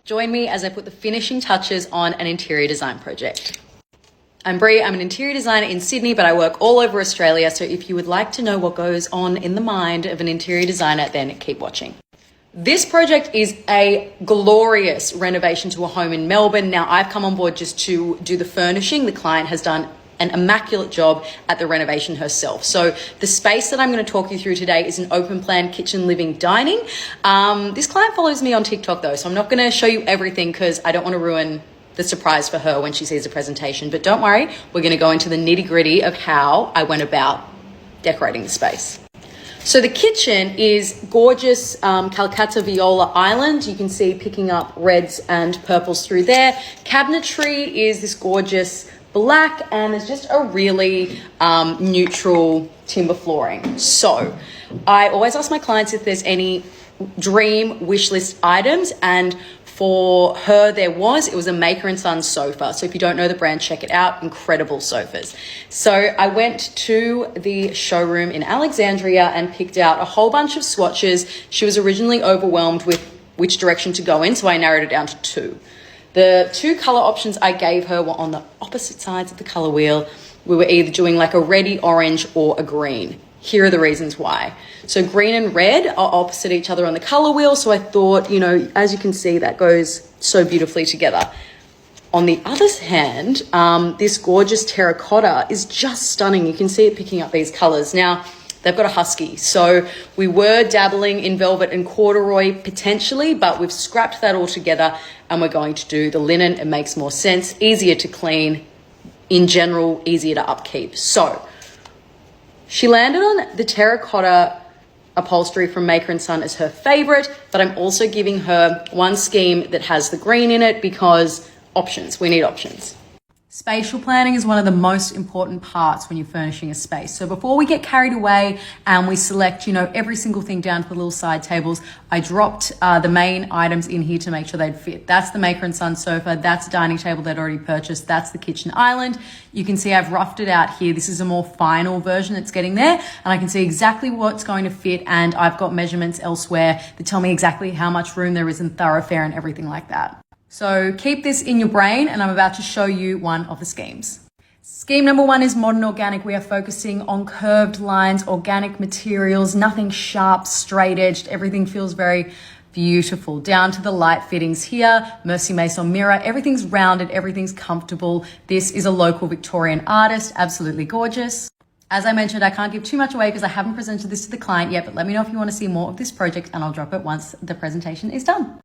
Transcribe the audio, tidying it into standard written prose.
Join me as I put the finishing touches on an interior design project. I'm Brie, I'm an interior designer in Sydney, but I work all over Australia. So if you would like to know what goes on in the mind of an interior designer, then keep watching. This project is a glorious renovation to a home in Melbourne. Now I've come on board just to do the furnishing. The client has done an immaculate job at the renovation herself. So the space that I'm going to talk you through today is an open plan kitchen, living, dining. This client follows me on TikTok though, so I'm not going to show you everything because I don't want to ruin the surprise for her when she sees the presentation. But don't worry, we're going to go into the nitty gritty of how I went about decorating the space. So the kitchen is gorgeous Calcutta Viola Island. You can see picking up reds and purples through there. Cabinetry is this gorgeous black, and there's just a really neutral timber flooring. So I always ask my clients if there's any dream wish list items, and for her, it was a Maker & Sons sofa. So if you don't know the brand, check it out. Incredible sofas. So I went to the showroom in Alexandria and picked out a whole bunch of swatches. She was originally overwhelmed with which direction to go in, so I narrowed it down to two. The two color options I gave her were on the opposite sides of the color wheel. We were either doing like a reddy orange or a green. Here are the reasons why. So green and red are opposite each other on the color wheel. So I thought, as you can see, that goes so beautifully together. On the other hand, this gorgeous terracotta is just stunning. You can see it picking up these colors. Now, they've got a husky. So we were dabbling in velvet and corduroy potentially, but we've scrapped that all together and we're going to do the linen. It makes more sense, easier to clean, in general, easier to upkeep. So she landed on the terracotta upholstery from Maker & Son as her favorite, but I'm also giving her one scheme that has the green in it because we need options. Spatial planning is one of the most important parts when you're furnishing a space. So before we get carried away and we select, every single thing down to the little side tables, I dropped the main items in here to make sure they'd fit. That's the Maker & Son sofa. That's a dining table they'd already purchased. That's the kitchen island. You can see I've roughed it out here. This is a more final version that's getting there, and I can see exactly what's going to fit, and I've got measurements elsewhere that tell me exactly how much room there is in thoroughfare and everything like that. So keep this in your brain, and I'm about to show you one of the schemes. Scheme number one is modern organic. We are focusing on curved lines, organic materials, nothing sharp, straight edged. Everything feels very beautiful. Down to the light fittings here, Mercy Mason mirror. Everything's rounded, everything's comfortable. This is a local Victorian artist, absolutely gorgeous. As I mentioned, I can't give too much away because I haven't presented this to the client yet, but let me know if you want to see more of this project and I'll drop it once the presentation is done.